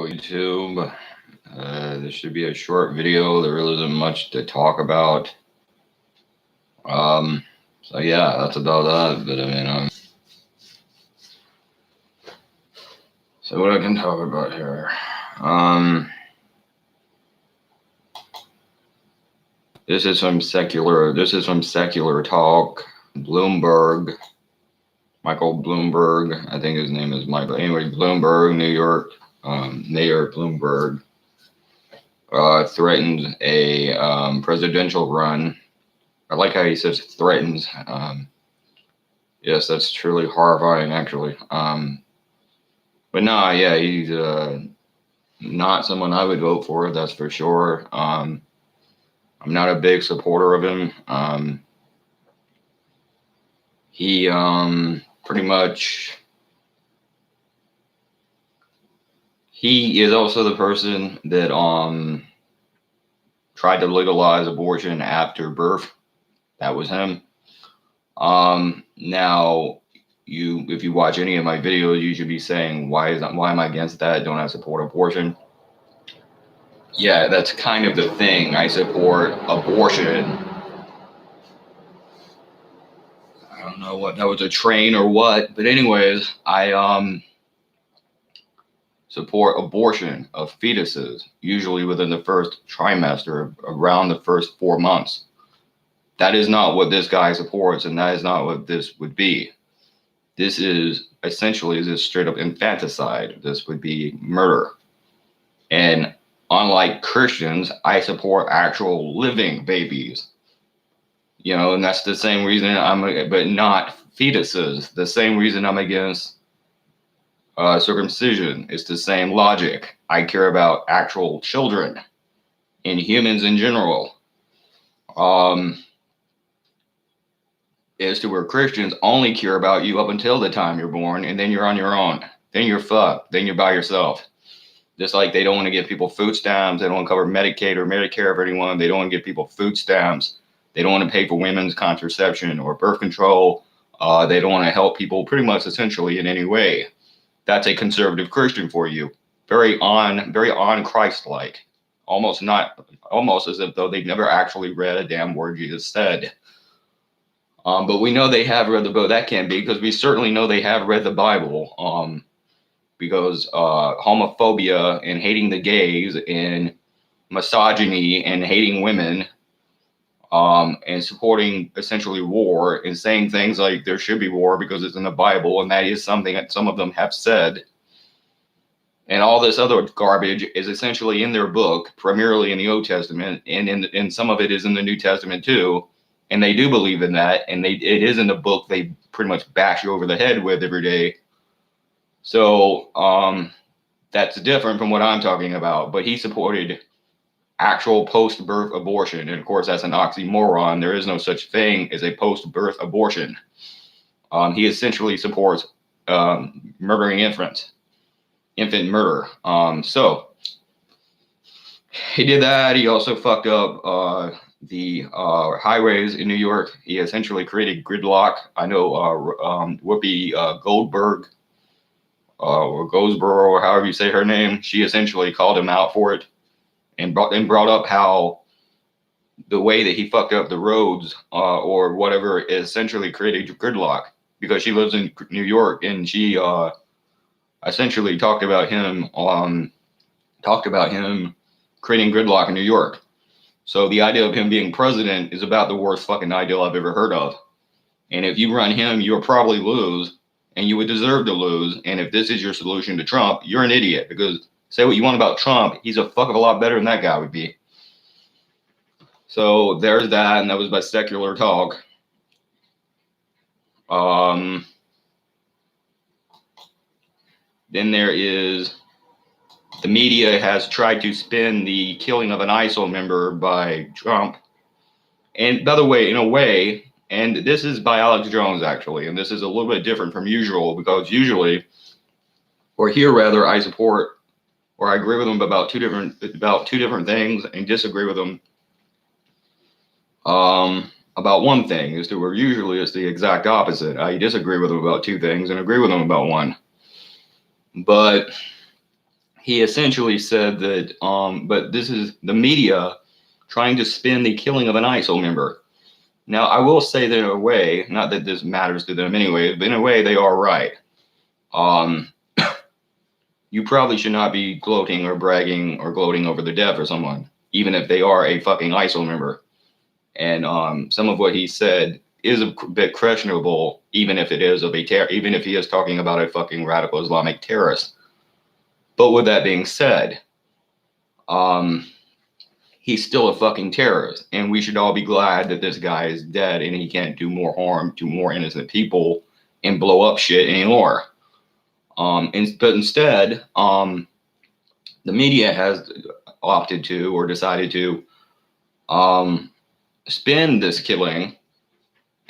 YouTube. This should be a short video. There really isn't much to talk about. So yeah, that's about that. But I mean, so what I can talk about here. This is some secular talk. Bloomberg. Michael Bloomberg. I think his name is Michael. Anyway, Bloomberg, New York. Mayor Bloomberg. Threatened a presidential run. I like how he says threatens. Yes, that's truly horrifying, actually. But nah, yeah, he's not someone I would vote for, that's for sure. I'm not a big supporter of him. He pretty much. He is also the person that tried to legalize abortion after birth. That was him. Now, if you watch any of my videos, you should be saying, why am I against that? Don't I support abortion? Yeah, that's kind of the thing. I support abortion. I don't know what that was, a train or what, but anyways, I support abortion of fetuses, usually within the first trimester, around the first 4 months. That is not what this guy supports, and that is not what this would be. This is essentially this straight up infanticide. This would be murder. And unlike Christians, I support actual living babies. You know, and that's the same reason but not fetuses. The same reason I'm against circumcision. It's the same logic. I care about actual children and humans in general. As to where Christians only care about you up until the time you're born, and then you're on your own. Then you're fucked. Then you're by yourself. Just like they don't want to give people food stamps. They don't want to cover Medicaid or Medicare for anyone. They don't want to give people food stamps. They don't want to pay for women's contraception or birth control. They don't want to help people pretty much essentially in any way. That's a conservative Christian for you. Very on Christ-like. Almost as if though they've never actually read a damn word Jesus said. But we know they have read the book. That can't be, because we certainly know they have read the Bible. Because homophobia and hating the gays and misogyny and hating women and supporting essentially war and saying things like there should be war because it's in the Bible, and that is something that some of them have said. And all this other garbage is essentially in their book, primarily in the Old Testament, and some of it is in the New Testament too. And they do believe in that, and it is in the book they pretty much bash you over the head with every day. So that's different from what I'm talking about. But he supported actual post-birth abortion, and of course that's an oxymoron. There is no such thing as a post-birth abortion. He essentially supports murdering infant murder. So he did that. He also fucked up the highways in New York. He essentially created gridlock. I know Whoopi Goldberg or Goldsboro, or however you say her name, she essentially called him out for it and brought up how the way that he fucked up the roads or whatever essentially created gridlock, because she lives in New York, and she essentially talked about him creating gridlock in New York. So the idea of him being president is about the worst fucking idea I've ever heard of. And if you run him, you'll probably lose, and you would deserve to lose. And if this is your solution to Trump, you're an idiot, because say what you want about Trump, he's a fuck of a lot better than that guy would be. So there's that, and that was by Secular Talk. Then there is, the media has tried to spin the killing of an ISIL member by Trump. And by the way, in a way, and this is by Alex Jones actually, and this is a little bit different from usual, because usually, or here rather, I support, or I agree with them about two different things, and disagree with them about one thing. Where usually it's the exact opposite. I disagree with them about two things and agree with them about one. But he essentially said that, but this is the media trying to spin the killing of an ISIL member. Now, I will say that in a way, not that this matters to them anyway, but in a way they are right. You probably should not be gloating or bragging or gloating over the death of someone, even if they are a fucking ISIL member. And some of what he said is a bit questionable, even if it is even if he is talking about a fucking radical Islamic terrorist. But with that being said, he's still a fucking terrorist, and we should all be glad that this guy is dead and he can't do more harm to more innocent people and blow up shit anymore. But instead, the media has opted to or decided to spin this killing.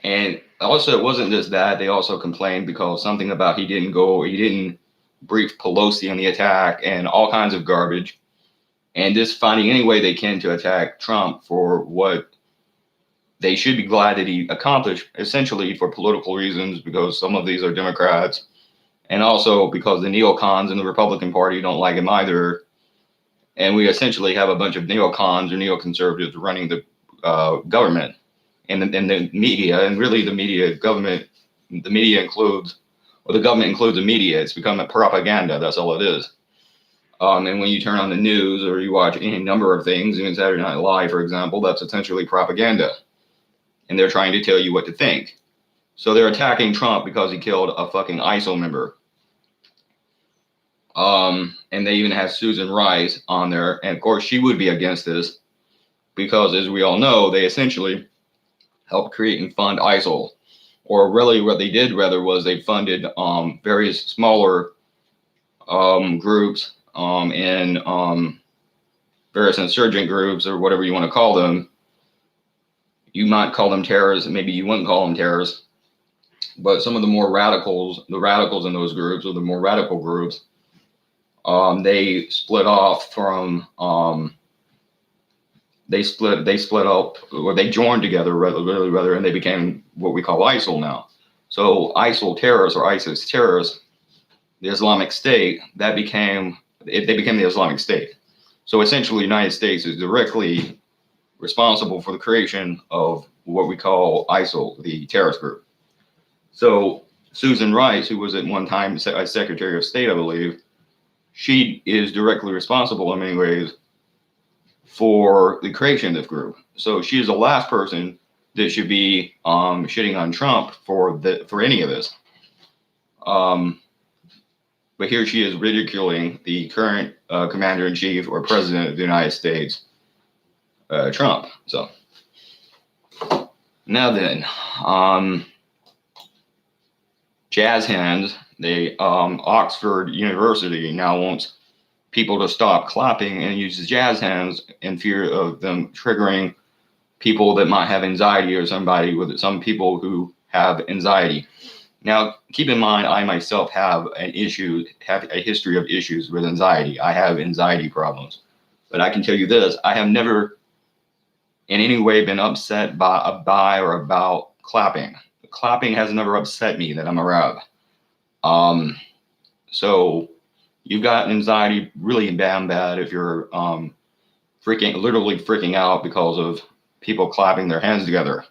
And also, it wasn't just that. They also complained because something about he didn't brief Pelosi on the attack and all kinds of garbage. And just finding any way they can to attack Trump for what they should be glad that he accomplished, essentially for political reasons, because some of these are Democrats, and also because the neocons in the Republican Party don't like him either. And we essentially have a bunch of neocons or neoconservatives running the government and the media, and really the media government. The media includes, or the government includes the media. It's become a propaganda. That's all it is. And when you turn on the news or you watch any number of things, even Saturday Night Live, for example, that's essentially propaganda. And they're trying to tell you what to think. So they're attacking Trump because he killed a fucking ISIL member. And they even have Susan Rice on there. And of course, she would be against this because, as we all know, they essentially helped create and fund ISIL. Or really what they did rather was they funded various smaller groups and various insurgent groups, or whatever you want to call them. You might call them terrorists, maybe you wouldn't call them terrorists, but some of the more radicals, the radicals in those groups, or the more radical groups, they split off from, they split up, or they joined together rather, and they became what we call ISIL now. So ISIL terrorists, or ISIS terrorists, the Islamic State, they became the Islamic State. So essentially, the United States is directly responsible for the creation of what we call ISIL, the terrorist group. So Susan Rice, who was at one time Secretary of State, I believe, she is directly responsible in many ways for the creation of this group. So she is the last person that should be shitting on Trump for any of this. But here she is ridiculing the current commander-in-chief or president of the United States, Trump. So now then, jazz hands, Oxford University now wants people to stop clapping and use jazz hands in fear of them triggering people that might have anxiety, or some people who have anxiety. Now, keep in mind, I myself have a history of issues with anxiety. I have anxiety problems. But I can tell you this, I have never in any way been upset by or about clapping. Clapping has never upset me that I'm aware of. So you've got anxiety really damn bad if you're literally freaking out because of people clapping their hands together.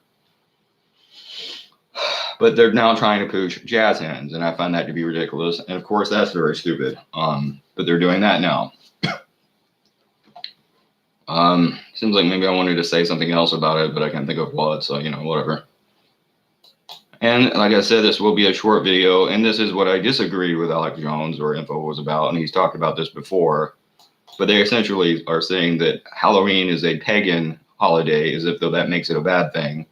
But they're now trying to push jazz hands, and I find that to be ridiculous. And of course, that's very stupid. But they're doing that now. Seems like maybe I wanted to say something else about it, but I can't think of what, so, whatever. And like I said, this will be a short video, and this is what I disagree with Alex Jones or InfoWars about, and he's talked about this before. But they essentially are saying that Halloween is a pagan holiday, as if though that makes it a bad thing.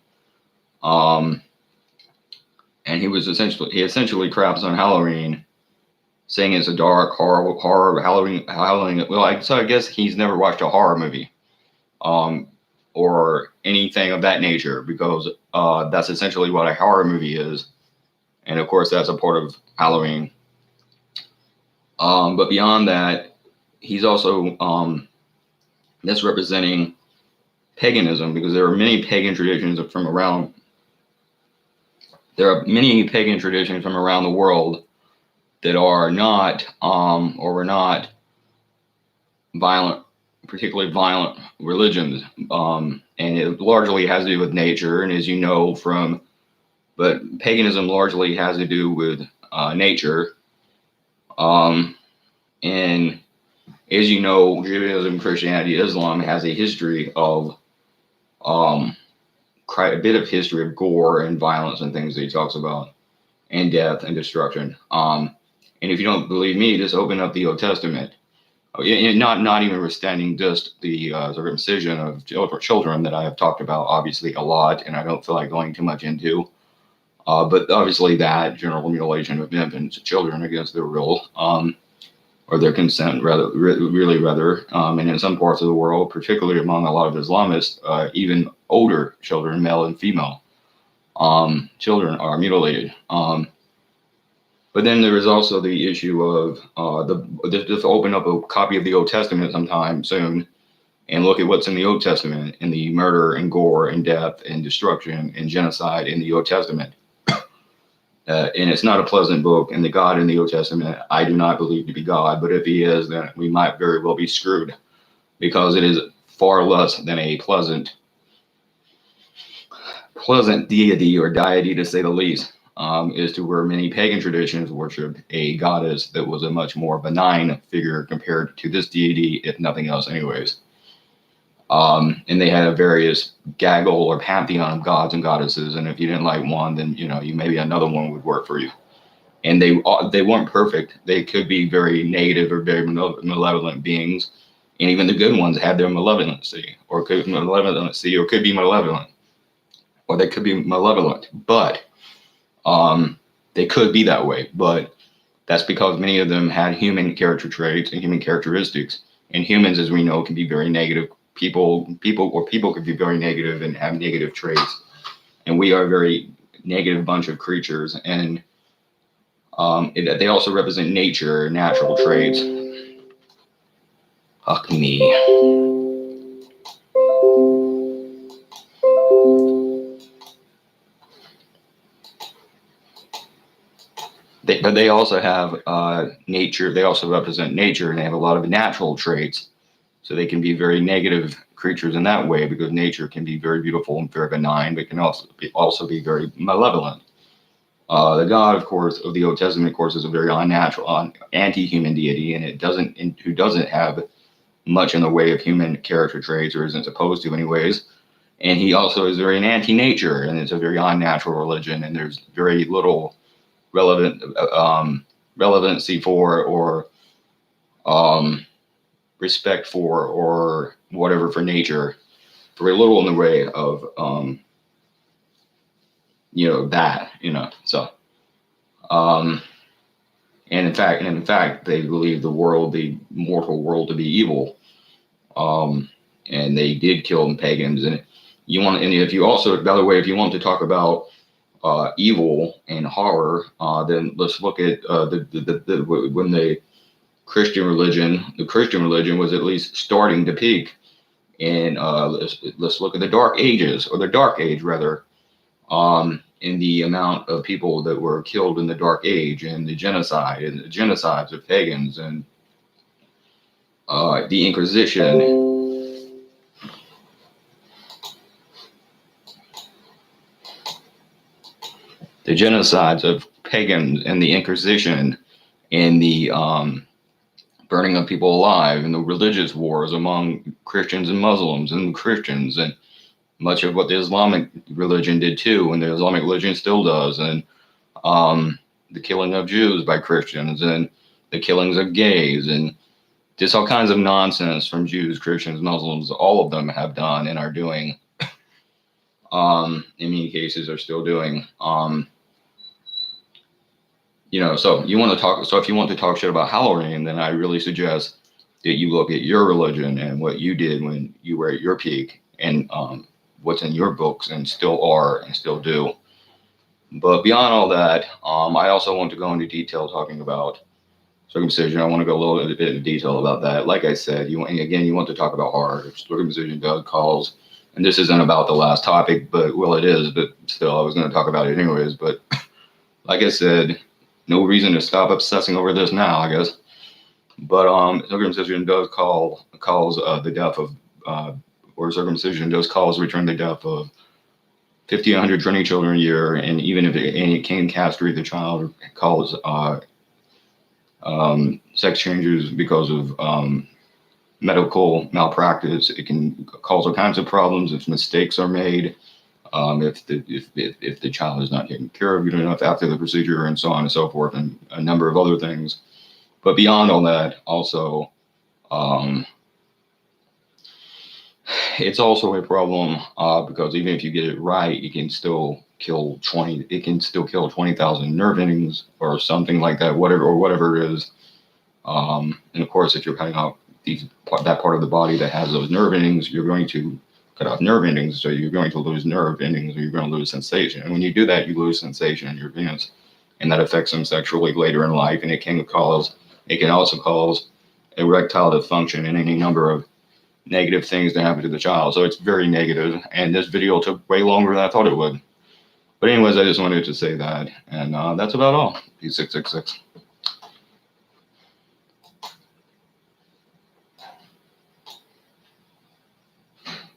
And he essentially craps on Halloween, saying it's a dark horror Halloween. Well, so I guess he's never watched a horror movie, or anything of that nature, because that's essentially what a horror movie is, and of course that's a part of Halloween. But beyond that, he's also that's representing paganism, because there are many pagan traditions from around. There are many pagan traditions from around the world that are not, or were not violent, particularly violent religions. And it largely has to do with nature. And as you know but paganism largely has to do with nature. And as you know, Judaism, Christianity, Islam has a history of a bit of history of gore and violence and things that he talks about, and death and destruction. And if you don't believe me, just open up the Old Testament. Not even withstanding just the circumcision of children that I have talked about, obviously a lot, and I don't feel like going too much into. But obviously that general mutilation of infants, children against their will, or their consent, rather, and in some parts of the world, particularly among a lot of Islamists, even older children, male and female, children are mutilated. But then there is also the issue of just open up a copy of the Old Testament sometime soon and look at what's in the Old Testament, in the murder and gore and death and destruction and genocide in the Old Testament. And it's not a pleasant book. And the God in the Old Testament, I do not believe to be God. But if he is, then we might very well be screwed, because it is far less than a pleasant deity or deity, to say the least. As to where many pagan traditions worshiped a goddess that was a much more benign figure compared to this deity, if nothing else anyways. And they had a various gaggle or pantheon of gods and goddesses, and if you didn't like one, then you maybe another one would work for you. And they weren't perfect. They could be very negative or very malevolent beings, and even the good ones had their malevolency, or could be malevolent, or they could be malevolent, but they could be that way. But that's because many of them had human character traits and human characteristics, and humans, as we know, can be very negative. People could be very negative and have negative traits, and we are a very negative bunch of creatures. And they also represent nature, natural traits. Fuck me. But they also have nature. They also represent nature, and they have a lot of natural traits. So they can be very negative creatures in that way, because nature can be very beautiful and very benign, but can also be very malevolent. The God, of course, of the Old Testament, of course, is a very unnatural, anti-human deity, and who doesn't have much in the way of human character traits, or isn't supposed to anyways. And he also is very anti-nature, and it's a very unnatural religion, and there's very little relevancy for, or respect for, or whatever, for nature. Very little in the way of so and in fact they believe the mortal world, to be evil, and they did kill pagans. And if you also, by the way, if you want to talk about evil and horror, then let's look at when the Christian religion was at least starting to peak. And let's look at the Dark Ages, or the Dark Age rather, in the amount of people that were killed in the Dark Age, and the genocides of pagans, and the Inquisition. The genocides of pagans and the Inquisition, and the burning of people alive, and the religious wars among Christians and Muslims and Christians, and much of what the Islamic religion did too, and the Islamic religion still does, and the killing of Jews by Christians, and the killings of gays, and just all kinds of nonsense from Jews, Christians, Muslims. All of them have done and are doing. In many cases are still doing. So if you want to talk shit about Halloween, then I really suggest that you look at your religion and what you did when you were at your peak, and what's in your books and still are and still do. But beyond all that, I also want to go into detail talking about circumcision. I want to go a little bit into detail about that. Like I said, you want to talk about horror. Circumcision does cause, and this isn't about the last topic, but it is, but still I was going to talk about it anyways. But like I said, no reason to stop obsessing over this now, I guess. But circumcision does cause the death of or circumcision does cause return the death of 50, 100, 20 children a year, and even if it can castrate the child, cause sex changes because of medical malpractice. It can cause all kinds of problems if mistakes are made, if the child is not taken care of good enough after the procedure, and so on and so forth, and a number of other things. But beyond all that, also, um, it's also a problem because even if you get it right, it can still kill 20. It can still kill 20,000 nerve endings or something like that, whatever it is. And of course, if you're cutting out that part of the body that has those nerve endings, you're going to cut off nerve endings, so you're going to lose nerve endings, or you're going to lose sensation. And when you do that, you lose sensation in your penis, and that affects them sexually later in life. And it can also cause erectile dysfunction and any number of negative things to happen to the child. So it's very negative. And this video took way longer than I thought it would. But anyways, I just wanted to say that, and that's about all. P666.